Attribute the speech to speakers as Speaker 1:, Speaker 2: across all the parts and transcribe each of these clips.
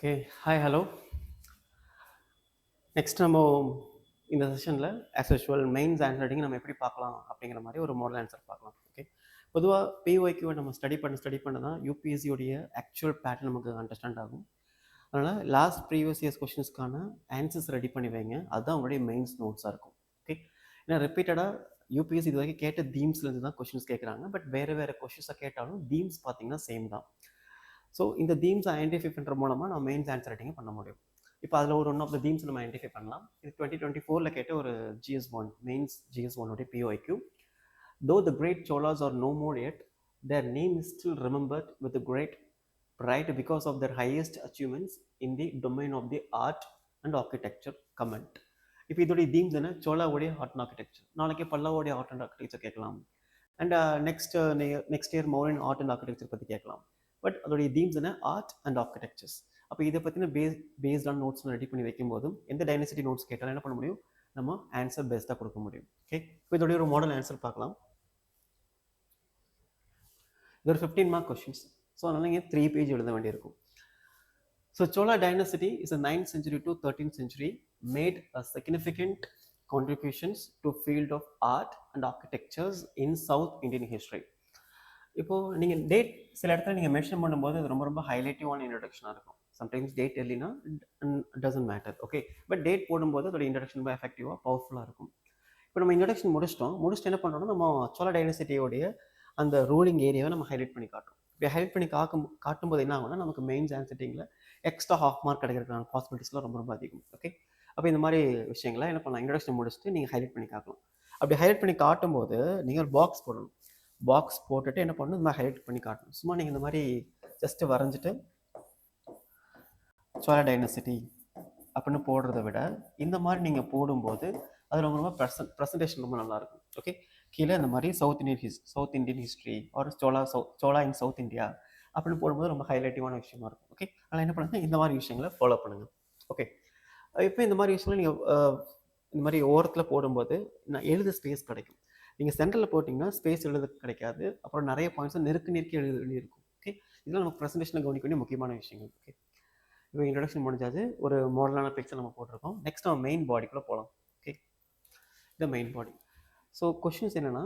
Speaker 1: Okay. Hi, hello. Next நம்ம இந்த செஷனில் as usual mains answer writing நம்ம எப்படி பார்க்கலாம் அப்படிங்கிற மாதிரி ஒரு மாடல் ஆன்சர் பார்க்கலாம். ஓகே. பொதுவாக பிஒய்க்யூவை நம்ம ஸ்டடி பண்ண தான் யூபிஎஸ்சியோடைய ஆக்சுவல் பேட்டர்ன் நமக்கு அண்டர்ஸ்டாண்ட் ஆகும். அதனால் லாஸ்ட் ப்ரீவியஸ் இயர்ஸ் கொஷின்ஸ்க்கான ஆன்சர்ஸ் ரெடி பண்ணி வைங்க. அதுதான் உங்களுடைய மெயின்ஸ் நோட்ஸாக இருக்கும். ஓகே. ஏன்னா ரிப்பீட்டடாக யூபிஎஸ்சி இது வரைக்கும் கேட்ட தீம்ஸ்லேருந்து தான் கொஷின்ஸ் கேட்குறாங்க. பட் வேறு கொஷின்ஸை கேட்டாலும் தீம்ஸ் பார்த்தீங்கன்னா சேம் தான். ஸோ இந்த தீம்ஸை ஐடென்டிஃபை பண்ணுற மூலமாக நம்ம மெயின்ஸ் ஆன்சர் ரைட்டிங்கை பண்ண முடியும். இப்போ அதில் ஒரு ஒன் ஆஃப் த தீம்ஸ் நம்ம ஐடென்டிஃபை பண்ணலாம். இது 2024 கேட்ட ஒரு GS1 மெயின்ஸ் GS1 உடைய POIQ. Though the great Cholas are no more yet, their name is still remembered with a great pride because of their highest achievements in the domain of the art and architecture. Comment. இப்போ இதோடைய themes என்ன? சோலாவுடைய art and architecture. நாளைக்கு பல்லாவோடைய art and architecture கேட்கலாம். And next year Mauryan art and architecture பற்றி கேட்கலாம். But அதோடைய themes என்ன? Art and architectures. அப்போ இதை பற்றின பேஸ்டான நோட்ஸ் ரெடி பண்ணி வைக்கும்போதும் எந்த டைனசிட்டி நோட்ஸ் கேட்டாலும் என்ன பண்ண முடியும்? நம்ம ஆன்சர் பெஸ்ட்டாக கொடுக்க முடியும். ஓகே. இப்போ இதோடைய ஒரு மாடல் ஆன்சர் பார்க்கலாம். இது ஒரு 15 மார்க் கொஸ்டின்ஸ். ஸோ அதனால நீங்கள் 3 பேஜ் எழுத வேண்டியிருக்கும். So Chola dynasty is a 9th century to 13th century made a significant contributions to field of art and architectures in South Indian history. இப்போது நீங்கள் டேட் சில இடத்துல நீங்கள் மென்ஷன் பண்ணும்போது அது ரொம்ப ஹைலைட்டிவான இன்ட்ரடக்ஷனாக இருக்கும். சம்டைம்ஸ் டேட் எல்லினா doesn't matter. Okay. But date போடும்போது அதோட இன்ட்ரடக்ஷன் ரொம்ப எஃபெக்டிவாக பவர்ஃபுல்லாக இருக்கும். இப்போ நம்ம இன்ட்ரடக்ஷன் முடிச்சுட்டு என்ன பண்ணுறோம்னா நம்ம சோழ டைனசிட்டியோடைய அந்த ரூலிங் ஏரியாவை நம்ம ஹைலைட் பண்ணி காட்டுறோம். இப்படி ஹைலைட் பண்ணி காட்டும்போது என்ன ஆகும்னா நமக்கு மெயின்ஸ் ஆன்சரிட்டிங்கில் எக்ஸ்ட்ரா ஹாஃப் மார்க் கிடைக்கிறதுக்கான பாசிபிலிட்டிஸ்லாம் ரொம்ப அதிகம். ஓகே. அப்போ இந்த மாதிரி விஷயங்களை என்ன பண்ணலாம்? இன்ட்ரடக்ஷன் முடிச்சுட்டு நீங்கள் ஹைலைட் பண்ணி காட்டலாம். அப்படி ஹைலைட் பண்ணி காட்டும்போது நீங்கள் ஒரு பாக்ஸ் போடணும். பாக்ஸ் போட்டுட்டு என்ன பண்ணணும்? இந்த மாதிரி ஹைலைட் பண்ணி காட்டணும். சும்மா நீங்கள் இந்த மாதிரி ஜஸ்ட்டு வரைஞ்சிட்டு சோழ டைனசிட்டி அப்படின்னு போடுறத விட இந்த மாதிரி நீங்கள் போடும்போது அது ரொம்ப ப்ரெசன்டேஷன் ரொம்ப நல்லாயிருக்கும். ஓகே. கீழே இந்த மாதிரி சவுத் இந்தியன் ஹிஸ்ட்ரி ஒரு சோழா இன் சவுத் இந்தியா அப்படின்னு போடும்போது ரொம்ப ஹைலைட்டிவான விஷயமா இருக்கும். ஓகே. அதனால் என்ன பண்ணுங்க? இந்த மாதிரி விஷயங்களை ஃபாலோ பண்ணுங்கள். ஓகே. இப்போ இந்த மாதிரி விஷயங்களை நீங்கள் இந்த மாதிரி ஓரத்தில் போடும்போது நான் எழுத ஸ்பேஸ் கிடைக்கும். நீங்கள் சென்டரில் போட்டிங்கன்னா ஸ்பேஸ் எழுத கிடைக்காது. அப்புறம் நிறைய பாயிண்ட்ஸை நெருக்கி எழுத வேண்டியிருக்கும். ஓகே. இதெல்லாம் நமக்கு ப்ரெசன்டேஷனில் கவனிக்க வேண்டிய முக்கியமான விஷயங்கள். ஓகே. இப்போ இன்ட்ரடக்ஷன் முடிஞ்சாது. ஒரு மாடலான பிக்சர் நம்ம போட்டிருக்கோம். நெக்ஸ்ட் நம்ம மெயின் பாடிக்குள்ளே போகலாம். ஓகே. இந்த மெயின் பாடி. ஸோ கொஷின்ஸ் என்னென்னா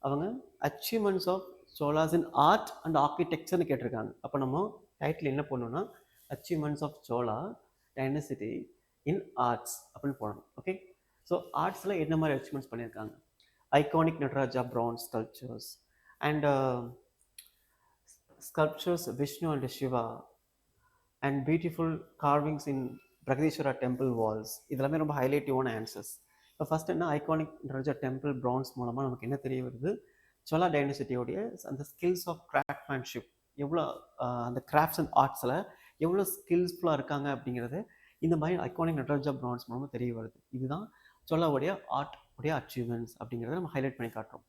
Speaker 1: அவங்க achievements of Cholas in art and ஆர்கிடெக்சர்னு கேட்டிருக்காங்க. அப்போ நம்ம டைட்டில் என்ன பண்ணணும்னா achievements of Chola dynasty in arts அப்படின்னு போடணும். ஓகே. ஸோ ஆர்ட்ஸில் என்ன மாதிரி அச்சீவ்மெண்ட்ஸ் பண்ணியிருக்காங்க? Iconic Nataraja bronze sculptures and sculptures Vishnu and Shiva and beautiful carvings in Bragadishwara temple walls. இதெல்லாமே ரொம்ப ஹைலைட்டிவான ஆன்சர்ஸ். இப்போ ஃபர்ஸ்ட் என்ன? ஐகானிக் நடராஜா டெம்பிள் பிரான்ஸ் மூலமாக நமக்கு என்ன தெரிய வருது? சோலா டைனசிட்டியோடைய அந்த ஸ்கில்ஸ் ஆஃப் கிராஃப்ட்மேன்ஷிப் எவ்வளோ அந்த கிராஃப்ட்ஸ் அண்ட் ஆர்ட்ஸில் எவ்வளோ ஸ்கில்ஸ்ஃபுல்லாக இருக்காங்க அப்படிங்கிறது இந்த மாதிரி ஐகானிக் நடராஜா பிரான்ஸ் மூலமாக தெரிய வருது. இதுதான் சோலாவுடைய ஆர்ட் உடைய அச்சீவ்மெண்ட்ஸ் அப்படிங்கிறத நம்ம ஹைலைட் பண்ணி காட்டுறோம்.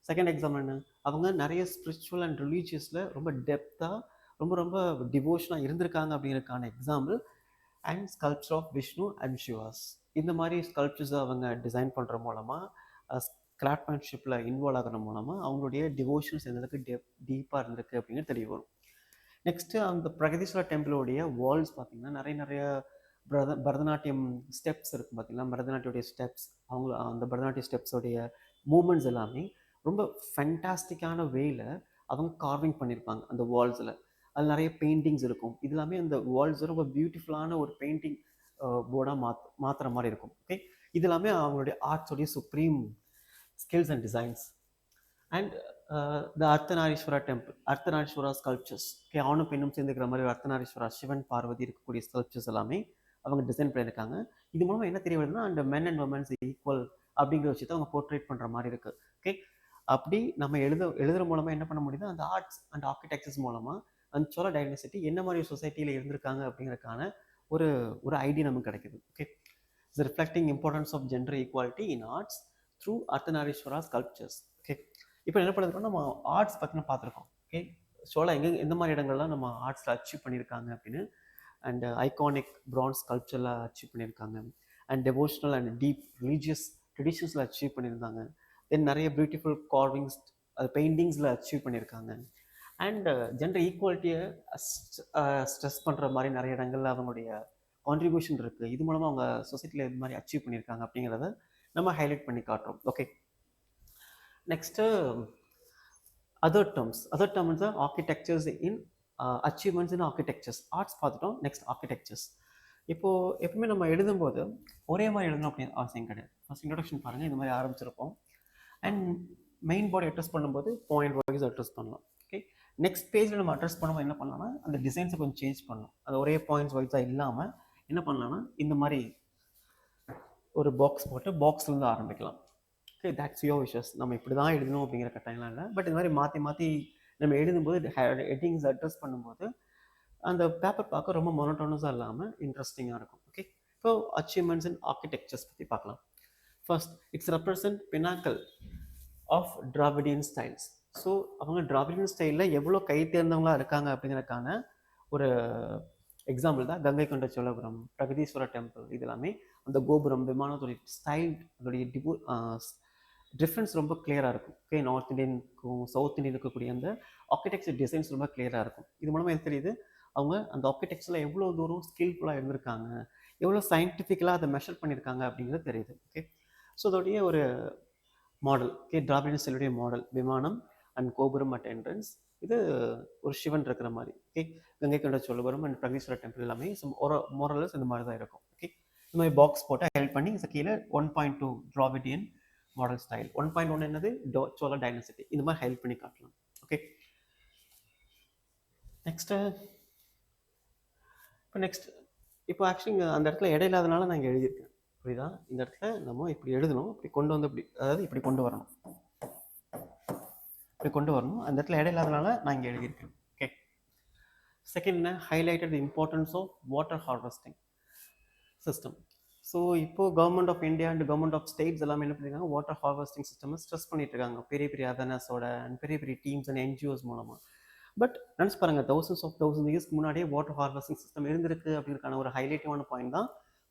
Speaker 1: செகண்ட் எக்ஸாம்பிள் என்ன? அவங்க நிறைய ஸ்பிரிச்சுவல் அண்ட் ரிலீஜியஸில் ரொம்ப டெப்த்தாக ரொம்ப டிவோஷனாக இருந்திருக்காங்க அப்படிங்கிறதுக்கான example and sculpture of Vishnu and Shivas. இந்த மாதிரி ஸ்கல்ப்சர்ஸை அவங்க டிசைன் பண்ணுற மூலமாக கிராஃப்ட்மேன்ஷிப்பில் இன்வால்வ் ஆகிற மூலமாக அவங்களுடைய டிவோஷன்ஸ் எந்த அளவுக்கு டீப்பாக இருந்திருக்கு அப்படிங்கிறது தெரிய வரும். நெக்ஸ்ட்டு அந்த பிரகதீஸ்வரா டெம்பிளோடைய வால்ஸ் பார்த்திங்கன்னா நிறைய பரதநாட்டியம் ஸ்டெப்ஸ் இருக்கும். பார்த்திங்கன்னா பரதநாட்டியோடைய ஸ்டெப்ஸ் அந்த பரதநாட்டிய ஸ்டெப்ஸோடைய மூமெண்ட்ஸ் எல்லாமே ரொம்ப ஃபேண்டாஸ்டிக்கான வேயில் அவங்க கார்விங் பண்ணியிருப்பாங்க அந்த வால்ஸில். அது நிறைய பெயிண்டிங்ஸ் இருக்கும். இது எல்லாமே அந்த வால்ஸ் ரொம்ப பியூட்டிஃபுல்லான ஒரு பெயிண்டிங் போர்டாக மாற்றுற மாதிரி இருக்கும். ஓகே. இது எல்லாமே அவங்களுடைய ஆர்ட்ஸோடைய supreme skills and designs. And the Ardhanarishvara temple, Ardhanarishvara sculptures. Okay. ஆணும் பெண்ணும் சேர்ந்துக்கிற மாதிரி அர்த்தநாரீஸ்வரா சிவன் பார்வதி இருக்கக்கூடிய ஸ்கல்ப்சர்ஸ் எல்லாமே அவங்க டிசைன் பண்ணியிருக்காங்க. இது மூலமாக என்ன தெரிய வருதுன்னா அந்த மென் அண்ட் உமன்ஸ் ஈக்குவல் அப்படிங்கிற விஷயத்தை அவங்க போர்ட்ரேட் பண்ணுற மாதிரி இருக்குது. ஓகே. அப்படி நம்ம எழுதுகிற மூலமாக என்ன பண்ண முடியுது? அந்த ஆர்ட்ஸ் அண்ட் ஆர்கிடெக்சர்ஸ் மூலமாக அந்த சோழ டைனசிட்டி என்ன மாதிரி சொசைட்டியில் இருந்திருக்காங்க அப்படிங்கிறதுக்கான ஒரு ஐடியா நமக்கு கிடைக்குது. Okay. It's reflecting importance of gender equality in arts through Ardhanarishvara sculptures. Okay. இப்போ என்ன பண்ணிருக்கோம்? நம்ம ஆர்ட்ஸ் பற்றின பார்த்துருக்கோம். ஓகே. சோழா எந்த மாதிரி இடங்கள்லாம் நம்ம ஆர்ட்ஸில் அச்சீவ் பண்ணியிருக்காங்க அப்படின்னு. அண்ட் ஐகானிக் பிரான்ஸ் ஸ்கல்ப்சரில் அச்சீவ் பண்ணியிருக்காங்க. And devotional and deep religious ட்ரெடிஷன்ஸில் அச்சீவ் பண்ணியிருந்தாங்க. தென் நிறைய பியூட்டிஃபுல் கார்விங்ஸ் அது பெயிண்டிங்ஸில் அச்சீவ் பண்ணியிருக்காங்க. அண்ட் ஜெண்டர் ஈக்குவாலிட்டியை ஸ்ட்ரெஸ் பண்ணுற மாதிரி நிறைய இடங்கள்ல அவங்களுடைய கான்ட்ரிபியூஷன் இருக்குது. இது மூலமாக அவங்க சொசைட்டியில் இது மாதிரி அச்சீவ் பண்ணியிருக்காங்க அப்படிங்கிறத நம்ம ஹைலைட் பண்ணி காட்டுறோம். ஓகே, நெக்ஸ்ட்டு அதர் டேர்ம்ஸ் தான் architectures in achievements in architectures. Arts பார்த்துட்டோம், நெக்ஸ்ட் ஆர்கிடெக்சர்ஸ். இப்போது எப்பவுமே நம்ம எழுதும்போது ஒரே மாதிரி எழுதணும் அப்படின்னு அவசியம் கிடையாது. ஃபர்ஸ்ட் இன்ட்ரடக்ஷன் பாருங்கள், இந்த மாதிரி ஆரம்பிச்சிருப்போம். அண்ட் மெயின் பாடி அட்ரஸ் பண்ணும்போது பாயிண்ட் வைஸ் அட்ரஸ் பண்ணலாம். ஓகே, நெக்ஸ்ட் பேஜில் நம்ம அட்ரஸ் பண்ணும்போது என்ன பண்ணலாம்னா அந்த டிசைன்ஸை கொஞ்சம் சேஞ்ச் பண்ணணும். அது ஒரே பாயிண்ட்ஸ் வைஸாக இல்லாமல் என்ன பண்ணலாம்னா இந்த மாதிரி ஒரு பாக்ஸ் போட்டு பாக்ஸ்லேருந்து ஆரம்பிக்கலாம். Okay, that's your wishes. நம்ம இப்படி தான் எழுதணும் அப்படிங்கிற கட்டாயம்லாம் இல்லை. பட் இந்த மாதிரி மாற்றி மாற்றி நம்ம எழுதும்போது ஹெட்டிங்ஸ் அட்ரஸ் பண்ணும்போது அந்த பேப்பர் பார்க்க ரொம்ப மோனோட்டோனஸாக இல்லாமல் இன்ட்ரெஸ்டிங்காக இருக்கும். Okay, so achievements in architectures பற்றி பார்க்கலாம். First, it's represent pinnacle of Dravidian styles. So அவங்க டிராவிடியன் ஸ்டைலில் எவ்வளோ கை தேர்ந்தவங்களாக இருக்காங்க அப்படிங்கிறதுக்கான ஒரு எக்ஸாம்பிள் தான் கங்கை கொண்ட சோழபுரம், பிரகதீஸ்வரர் டெம்பிள். இது எல்லாமே அந்த கோபுரம், விமானத்துடைய ஸ்டைல், அதோடைய டிஃப்ரென்ஸ் ரொம்ப கிளியராக இருக்கும். ஓகே, நார்த் இந்தியனுக்கும் சவுத் இந்தியன் இருக்கக்கூடிய அந்த ஆர்கிடெக்சர் டிசைன்ஸ் ரொம்ப கிளியராக இருக்கும். இது மூலமாக எனக்கு தெரியுது அவங்க அந்த ஆர்கிடெக்சரில் எவ்வளோ தூரம் ஸ்கில்ஃபுல்லாக இருந்திருக்காங்க, எவ்வளோ சயின்டிஃபிக்கலாக அதை மெஷர் பண்ணியிருக்காங்க அப்படிங்கிறது தெரியுது. ஓகே, ஸோ அதோடைய ஒரு மாடல், ஓகே, டிராவிடியன் ஸ்டைலுடைய மாடல் விமானம் அண்ட் கோபுரம் அட் என்ட்ரன்ஸ். இது ஒரு சிவன் இருக்கிற மாதிரி. ஓகே, கங்கை கொண்ட சோழபுரம் அண்ட் பிரகதீஸ்வரர் டெம்பிள் எல்லாமே ஒரு மோரலஸ் இந்த மாதிரி தான் இருக்கும். ஓகே, இந்த மாதிரி பாக்ஸ் போட்டு ஹெல்ப் பண்ணி கீழே 1.2 டிராவிடியன் மாடல் ஸ்டைல், 1.1 என்னது சோழ டைனசிட்டி, இந்த மாதிரி ஹெல்ப் பண்ணி காட்டலாம். ஓகே, இப்போ ஆக்சுவலி அந்த இடத்துல இடம் இல்லாதனால நான் இங்கே எழுதியிருக்கேன். புரியுதா? இந்த இடத்துல நம்ம இப்படி எழுதணும், இப்படி கொண்டு வந்து அதாவது இப்படி கொண்டு வரணும், அந்த இடத்துல இடம் இல்லாதனால நான் இங்கே எழுதியிருக்கேன். ஓகே, செகண்ட் என்ன, highlighted the importance of water harvesting system. So இப்போது government of India and government of states எல்லாமே என்ன பண்ணியிருக்காங்க, வாட்டர் ஹார்வெஸ்டிங் சிஸ்டம் ஸ்ட்ரெஸ் பண்ணிட்டு இருக்காங்க, பெரிய பெரிய அவேர்னஸோட அண்ட் பெரிய பெரிய டீம்ஸ் அண்ட் என்ஜிஓஸ் மூலமாக. பட் நினச்சி பாருங்கள், தௌசண்ட் இயர்ஸ்க்கு முன்னாடியே வாட்டர் ஹார்வெஸ்டிங் சிஸ்டம் இருந்திருக்கு அப்படிங்கிறதுக்கான ஒரு ஹைலைட்டிவான பாயிண்ட் தான்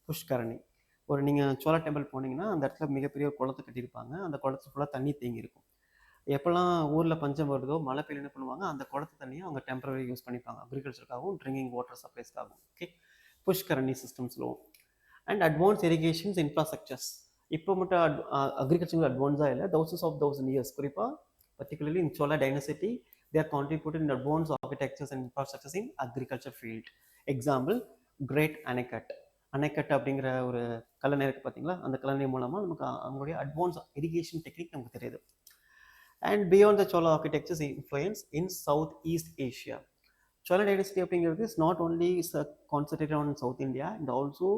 Speaker 1: புஷ்கரணி. ஒரு நீங்கள் சோழா டெம்பிள் போனீங்கன்னா அந்த இடத்துல மிகப்பெரிய ஒரு குளத்தை கட்டியிருப்பாங்க. அந்த குளத்து ஃபுல்லாக தண்ணி தேங்கி இருக்கும். எப்போல்லாம் ஊரில் பஞ்சம் வருதோ, மழை பெய்ய என்ன பண்ணுவாங்க, அந்த குளத்து தண்ணியை அவங்க டெம்பரரி யூஸ் பண்ணிப்பாங்க, அக்ரிகல்ச்சருக்காகவும் ட்ரிங்கிங் வாட்டர் சப்ளைஸ்க்காகவும். ஓகே, புஷ்கரணி சிஸ்டம்ஸ்லோ அண்ட் அட்வான்ஸ் இரிகேஷன்ஸ் இன்ஃப்ராஸ்ட்ரக்சர்ஸ். இப்போ மட்டும் அக்ரிகல்ச்சர் அட்வான்ஸாக இல்லை, தௌசண்ட் இயர்ஸ், குறிப்பாக particularly in Chola dynasty they are contributed in advanced architectures and infrastructures in agriculture field. Example, Great Anicut. அணைக்கட்டு அப்படிங்கிற ஒரு கல்லணை இருக்குது பார்த்தீங்களா, அந்த கல்லணை மூலமாக நமக்கு அவங்களுடைய அட்வான்ஸ் இரிகேஷன் டெக்னிக் நமக்கு தெரியுது. And beyond the Chola architectures influence in South East Asia. Chola dynasty அப்படிங்கிறது is not only concentrated on South India and also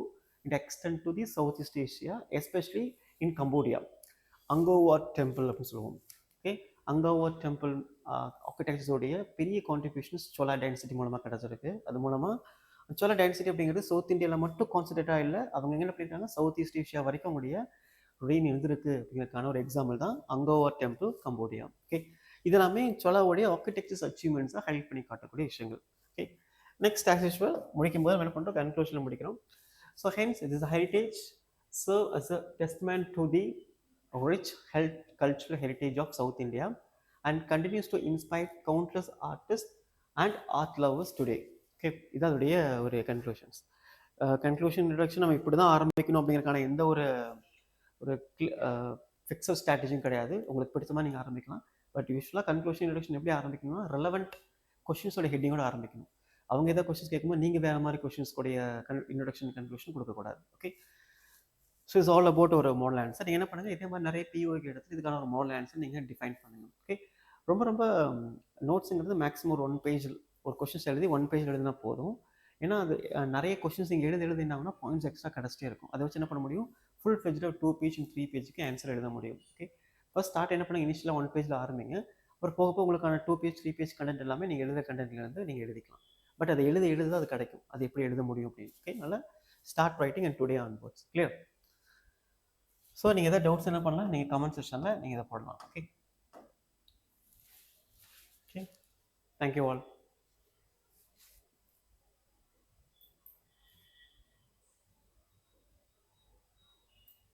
Speaker 1: it extend to the South East Asia, especially in Cambodia. Angkor Wat temple அப்படின்னு சொல்லுவோம். Okay, அங்கோவார் temple ஆர்கிடெக்சர்ஸோடைய பெரிய contributions Chola dynasty மூலமாக கிடச்சிருக்கு. அது மூலமாக Chola dynasty அப்படிங்கிறது south இந்தியாவில் மட்டும் கான்சன்ட்ரேட்டாக இல்லை, அவங்க என்ன பண்ணியிருக்காங்க, சவுத் ஈஸ்ட் ஏஷியா வரைக்கும் உடைய ரெயின் இருந்திருக்கு அப்படிங்கிறதுக்கான ஒரு எக்ஸாம்பிள் தான் அங்கோவார் டெம்பிள், கம்போடியா. ஓகே, இதெல்லாமே சோழாவுடைய ஆர்கிடெக்சர்ஸ் அச்சீவ்மெண்ட்ஸாக ஹைலைட் பண்ணி காட்டக்கூடிய விஷயங்கள். ஓகே, நெக்ஸ்ட் ஆஸ் யூஷுவல் முடிக்கும் போது என்ன பண்ணுறோம், கன்க்ளூஷனில் முடிக்கிறோம். So hence this heritage serve as a testament to the rich cultural heritage of South India and continues to inspire countless artists and art lovers today. Okay, இதான் அதோடைய ஒரு conclusions. Introduction நம்ம இப்படி தான் ஆரம்பிக்கணும் அப்படிங்கிறதுக்கான எந்த ஒரு ஃபிக்ஸட் ஸ்ட்ராட்டஜியும் கிடையாது. உங்களுக்கு பிடிச்சமாக நீங்கள் ஆரம்பிக்கலாம். பட் யூஸ்வலாக கன்க்ளூஷன் இன்ட்ரடக்ஷன் எப்படி ஆரம்பிக்கணும்னா ரெலவெண்ட் கொஷின்ஸோட ஹெட்டிங்கோட ஆரம்பிக்கணும். அவங்க ஏதாவது கொஷின்ஸ் கேட்கும்போது நீங்கள் வேறு மாதிரி கொஷின்ஸ்கோடைய இன்ட்ரடக்ஷன் கன்க்ளூஷன் கொடுக்கக்கூடாது. Okay, so it's all about ஒரு மாடல் ஆன்சர். நீங்கள் என்ன பண்ணுங்கள், இதே மாதிரி நிறைய பிஓக்கு எடுத்து இதுக்கான ஒரு மாடல் ஆன்சர் நீங்கள் டிஃபைன் பண்ணுங்கள். ஓகே, ரொம்ப நோட்ஸுங்கிறது மேக்ஸிமம் ஒரு 1 பேஜ் ஒரு கொஷின்ஸ் எழுதி 1 பேஜ் எழுதினா போதும். ஏன்னா அது நிறைய கொஷின்ஸ் நீங்கள் எழுதி என்னாங்கன்னா பாயிண்ட்ஸ் எக்ஸ்ட்ரா கிடச்சிட்டே இருக்கும். அதை வச்சு என்ன பண்ண முடியும், ஃபுல் பேஜில் 2 பேஜ் 3 பேஜுக்கு ஆன்சர் எழுத முடியும். ஓகே, ஃபர்ஸ்ட் ஸ்டார்ட் என்ன பண்ணுங்கள், இனிஷியலாக 1 பேஜில் ஆரம்பிங்க. அப்புறம் போக உங்களுக்கான 2 பேஜ் 3 பேஜ் கண்டென்ட் எல்லாமே நீங்கள் எழுத கண்டென்ட்லேருந்து நீங்கள் எழுதிக்கலாம். பட் அதை எழுத அது கிடைக்கும், அது எப்படி எழுத முடியும் அப்படின்னு. ஓகே, நல்லா start writing and today onwards. Clear? So நீங்கள் எதாவது டவுட்ஸ் என்ன பண்ணலாம், நீங்கள் கமெண்ட் செக்ஷனில் நீங்கள் இதை போடலாம். Okay, thank you all.